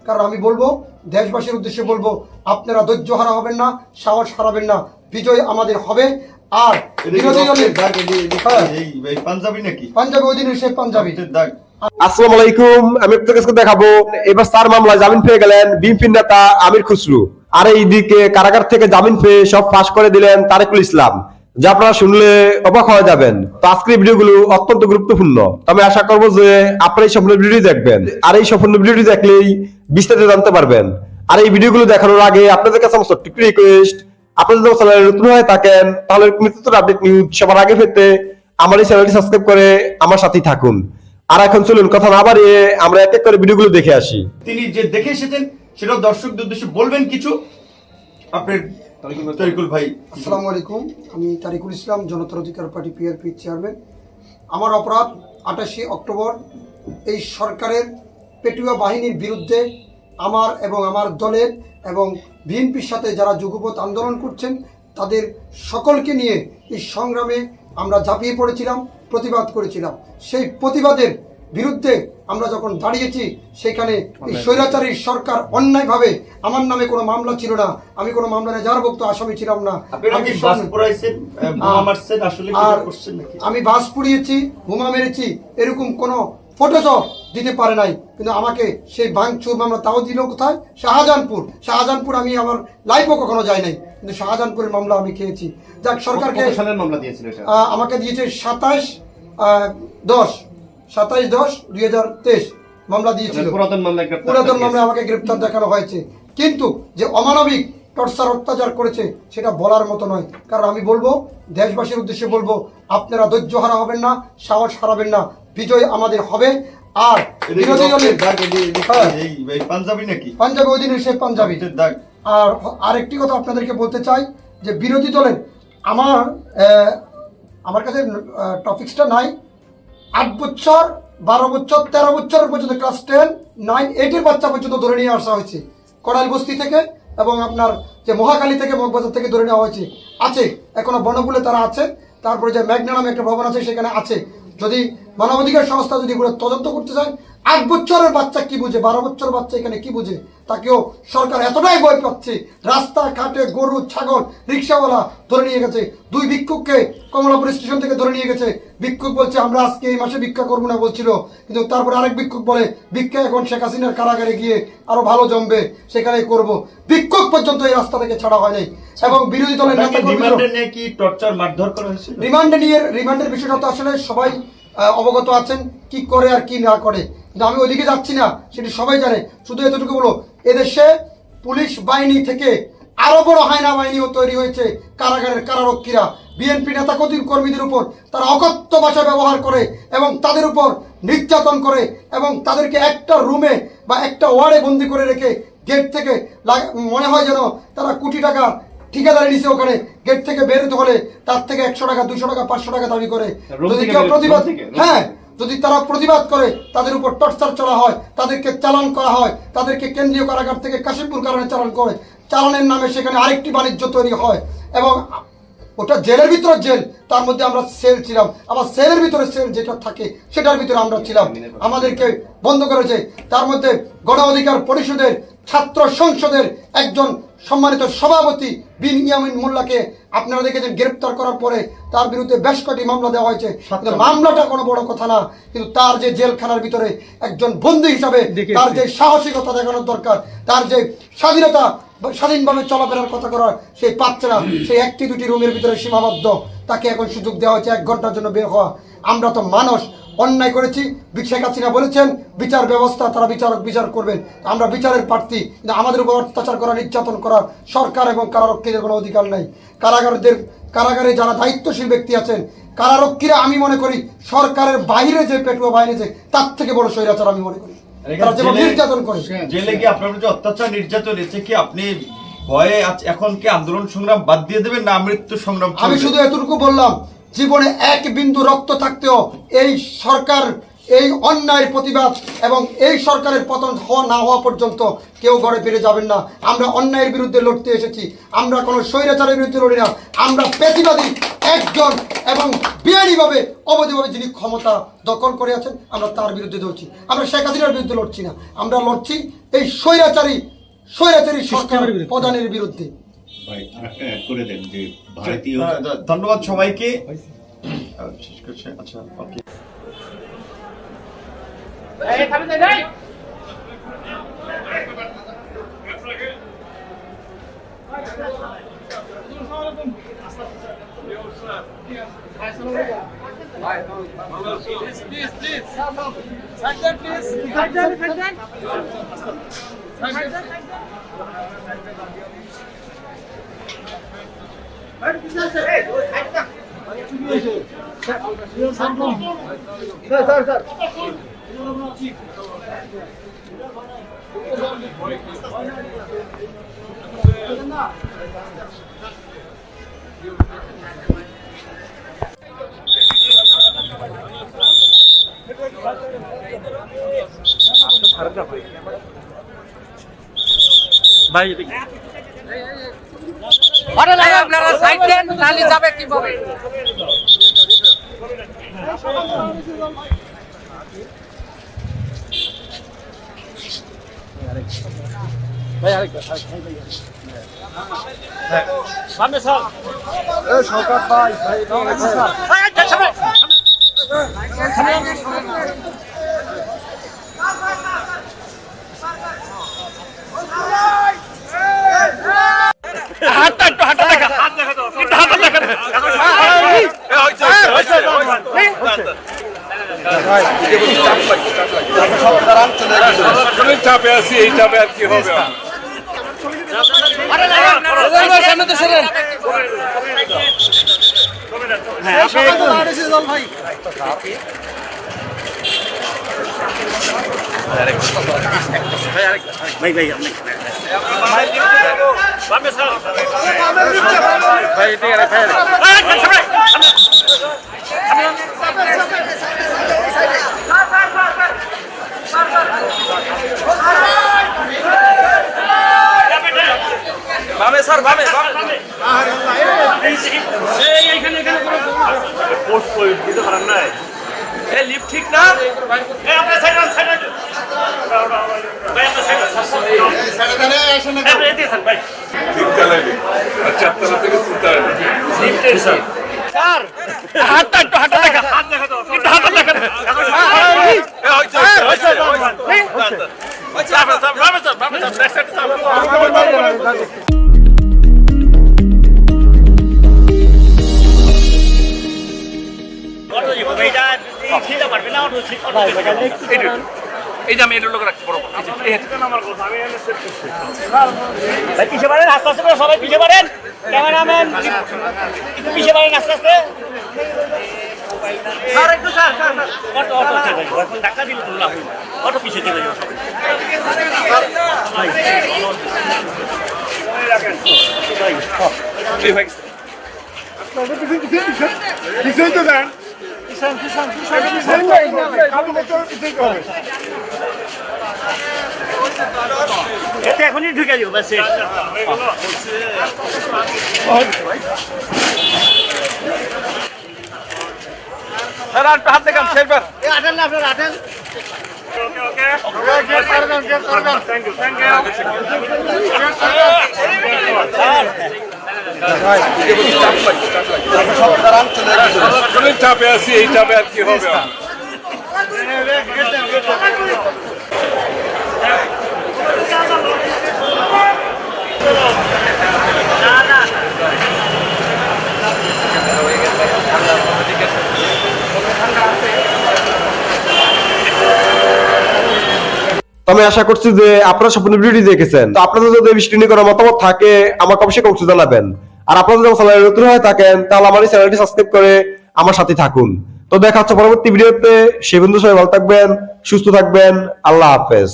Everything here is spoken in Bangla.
কারণ আমি বলবো, দেশবাসীর উদ্দেশ্যে বলবো, আপনারা ধৈর্য হারা হবেন না, সাহস হারাবেন না, বিজয় আমাদের হবে। আর বিরোধী দলের পাঞ্জাবি অধীনে পাঞ্জাবি। আসসালামু আলাইকুম, আমি আপনাদের কাছে দেখাবো এবার 4 মামলায় জামিন পেয়ে গেলেন বিএনপি নেতা আমির খুসরু। আর এইদিকে কারাগার থেকে জামিন পেয়ে সব ফাঁস করে দিলেন তারেকুল ইসলাম, যা আপনারা শুনলে অবাক হয়ে যাবেন। তো আজকের ভিডিওগুলো অত্যন্ত গুরুত্বপূর্ণ, আমি আশা করবো যে আপনারা এই সম্পূর্ণ ভিডিও দেখবেন, আর এই সম্পূর্ণ ভিডিওটি দেখলেই বিস্তারিত জানতে পারবেন। আর এই ভিডিওগুলো দেখানোর আগে আপনাদের কাছে আমার ছোট্ট রিকোয়েস্ট, আপনারা যদি চ্যানেলে নতুন হয়ে থাকেন তাহলে নিত্য আপডেট নিউজ সবার আগে পেতে আমার এই চ্যানেলটি সাবস্ক্রাইব করে আমার সাথেই থাকুন। আর এখন চলুন কথা না বাড়িয়ে আমরা এক এক করে ভিডিওগুলো দেখে আসি। তিনি যে দেখে এসেছেন সেটা দর্শকদের উদ্দেশ্যে বলবেন কিছু। আপনার তারিকুল ভাই। আসসালামু আলাইকুম, আমি তারিকুল ইসলাম, জনতার অধিকার পার্টি পিআরপি চেয়ারম্যান। আমার অপরাধ 28 অক্টোবর এই সরকারের পেটুয়া বাহিনীর বিরুদ্ধে আমার এবং আমার দলের এবং বিএনপির সাথে যারা যুগপৎ আন্দোলন করছেন তাদের সকলকে নিয়ে এই সংগ্রামে আমরা ঝাঁপিয়ে পড়েছিলাম, প্রতিবাদ করেছিলাম। সেই প্রতিবাদের বিরুদ্ধে আমরা যখন দাঁড়িয়েছি সেখানে এই স্বৈরাচারী সরকার অন্যায়ভাবে, আমার নামে কোনো মামলা ছিল না, আমি কোনো মামলা নেজারভুক্ত আসামি ছিলাম না। আমি বাস পুড়িয়েছি, বোমা মেরেছি, এরকম কোনো ফটোশপ দিতে পারে নাই, কিন্তু আমাকে সেই ভাঙচুর মামলা তাও দিল কোথায়? শাহজাহানপুর। আমি আমার লাইফও কখনো যাই নাই, কিন্তু শাহজাহানপুরের মামলা আমি খেয়েছি। যাক, সরকারকে আমাকে দিয়েছে 27/10/2023 মামলা দিয়েছিল, পুরাতন মামলা আমাকে গ্রেপ্তার দেখানো হয়েছে। কিন্তু যে অমানবিক টর্চার অত্যাচার করেছে সেটা বলার মতো নয়। কারণ আমি বলবো, দেশবাসীর উদ্দেশ্যে বলবো, আপনারা ধৈর্য হারা হবেন না, সাহস হারাবেন না, বিজয় আমাদের হবে। আর বিরোধী দলের পাঞ্জাবি অধীনে পাঞ্জাবি। আর আরেকটি কথা আপনাদেরকে বলতে চাই যে বিরোধী দলের আমার কাছে টপিক্সটা নাই। 8 বছর, 12 বছর, 13 বছরের পর্যন্ত ক্লাস 10, 9, 8 বাচ্চা পর্যন্ত ধরে নিয়ে আসা হয়েছে কড়াইল বস্তি থেকে, এবং আপনার যে মহাকালী থেকে, মগবাজার থেকে ধরে নেওয়া হয়েছে। আছে এখনো বনগুলে তারা আছে। তারপরে যে মেঘনা নামে একটা ভবন আছে সেখানে আছে। যদি মানবাধিকার সংস্থা যদি এগুলো তদন্ত করতে চায়, 8 বছরের বাচ্চা কি বুঝে, 12 বছরের বাচ্চা এখানে কি বুঝে, তাকেও সরকার এতটাই ভয় পাচ্ছে। রাস্তা ঘাটে গরু, ছাগল, রিক্সাওয়ালা ধরে নিয়ে গেছে। 2 ভিক্ষুককে কমলাপুর স্টেশন থেকে ধরে নিয়ে গেছে। ভিক্ষুক বলছে আমরা আজকে এই মাসে ভিক্ষা করবো না বলছিল, কিন্তু তারপরে আরেক ভিক্ষুক বলে ভিক্ষা এখন শেখ হাসিনার কারাগারে গিয়ে আরো ভালো জমবে, সেখানে করব। ভিক্ষুক পর্যন্ত এই রাস্তা থেকে ছাড়া হয় নাই। এবং বিরোধী দলের রিমান্ডের বিষয়টা তো আসলে সবাই অবগত আছেন কি করে আর কি না করে, কিন্তু আমি ওইদিকে যাচ্ছি না, সেটি সবাই জানে। শুধু এতটুকু বলো, এদেশে পুলিশ বাহিনী থেকে আরো বড় হায়না বাহিনীও তৈরি হয়েছে। কারাগারের কারারক্ষীরা বিএনপি নেতা কর্মীদের উপর তারা অকথ্য ভাষা ব্যবহার করে এবং তাদের উপর নির্যাতন করে, এবং তাদেরকে একটা রুমে বা একটা ওয়ার্ডে বন্দি করে রেখে গেট থেকে মনে হয় যেন তারা কোটি টাকা ঠিকাদারি নিচে, ওখানে গেট থেকে বেরোতে হলে তার থেকে 100 টাকা, 200 টাকা, 500 টাকা দাবি করে। যদি কেউ প্রতিবাদ, যদি তারা প্রতিবাদ করে তাদের উপর টর্চার চলা হয়, তাদেরকে চালান করা হয়, তাদেরকে কেন্দ্রীয় কারাগার থেকে কাশিমপুর কারণে চালান করে। চালানের নামে সেখানে আরেকটি বাণিজ্য তৈরি হয়, এবং ওটা জেলের ভিতরে জেল, তার মধ্যে আমরা সেল ছিলাম, আবার সেলের ভিতরে সেল যেটা থাকে সেটার ভিতরে আমরা ছিলাম, আমাদেরকে বন্ধ করেছে। তার মধ্যে গণ অধিকার পরিষদের ছাত্র সংসদের একজন সম্মানিত সভাপতি বিন ইয়ামিন মোল্লাকে আপনারা দেখেছেন গ্রেপ্তার করার পরে তার বিরুদ্ধে বেশ কয়েকটি মামলা দেওয়া হয়েছে। মামলাটা কোনো বড় কথা না, কিন্তু তার যে জেলখানার ভিতরে একজন বন্দী হিসাবে তার যে সাহসিকতা দেখানোর দরকার, তার যে স্বাধীনতা, স্বাধীনভাবে চলাফেরার কথা করার সেই পাচ্ছে না, সেই 1-2টি রুমের ভিতরে সীমাবদ্ধ। তাকে এখন সুযোগ দেওয়া হয়েছে 1 ঘন্টার জন্য বের হওয়া। আমরা তো মানুষ, অন্যায় করেছি। শেখ হাসিনা বলেছেন বিচার ব্যবস্থা, তারা বিচার করবেন, আমরা বিচারের প্রার্থী, কিন্তু আমাদের উপর অত্যাচার করা, নির্যাতন করার সরকার এবং কারারক্ষীদের কোনো অধিকার নাই। কারাগারে যারা দায়িত্বশীল ব্যক্তি আছেন, কারারক্ষীরা আমি মনে করি সরকারের বাইরে যে পেটুয়া বাহিনী আছে তার থেকে বড় স্বৈরাচার আমি মনে করি। নির্যাতন করে জেলে কি আপনার যে অত্যাচার নির্যাতন এসে কি আপনি ভয়ে এখন কি আন্দোলন সংগ্রাম বাদ দিয়ে দেবেন না মৃত্যু সংগ্রাম? আমি শুধু এতটুকু বললাম, জীবনে 1 বিন্দু রক্ত থাকতেও এই সরকার, এই অন্যায়ের প্রতিবাদ এবং এই সরকারের পতন না হওয়া পর্যন্ত কেউ ঘরে ফিরে যাবেন না। আমরা অন্যায়ের বিরুদ্ধে লড়তে এসেছি, আমরা কোনো স্বৈরাচারের বিরুদ্ধে লড়ি না। আমরা পেশিবাদী একজন এবং বেআইনিভাবে অবৈধভাবে যিনি ক্ষমতা দখল করে আছেন আমরা তার বিরুদ্ধে লড়ছি। আমরা শেখ হাসিনার বিরুদ্ধে লড়ছি না, আমরা লড়ছি এই স্বৈরাচারী সরকার প্রধানের বিরুদ্ধে। ভাই আরেকটা অ্যাড করে দেন যে ভারতীয় ধন্যবাদ সবাইকে। আচ্ছা ওকে। আপনারা সাইড দেন, নালি যাবে কিভাবে? চাপে আছি, এই চাপে আর কি হবে? ঠিক না, তিনতলায় আর চারতলা থেকে তিনতলায় এই যে আমি এটার লোক রাখছি বড় পিছিয়ে পারেন, আস্তে আস্তে করে সবাই পিছিয়ে পারেন। ক্যামেরাম্যান একটু পিছিয়ে পারেন, আস্তে আস্তে। এখন ধাক্কা দিলে তো লাভ হইবে, অটো পিছিয়ে চলে যাবে এতে এখনই ঢুকে দিব ব্যাস। হাত দেখান শেষবার আটেন না আপনার আটেন। চাপে আছি, এই চাপে আর কি হবে? আমি আশা করছি যে আপনারা সম্পূর্ণ ভিডিওটি দেখেছেন। তো আপনাদের যদি এই বিষয়টি নিয়ে কোনো মতামত থাকে আমাকে অবশ্যই কমেন্টে জানাবেন। আর আপনারা যদি চ্যানেলে নতুন হয়ে থাকেন তাহলে আমার এই চ্যানেলটি সাবস্ক্রাইব করে আমার সাথে থাকুন। তো দেখা হচ্ছে পরবর্তী ভিডিওতে। সেই বন্ধু সবাই ভালো থাকবেন, সুস্থ থাকবেন। আল্লাহ হাফেজ।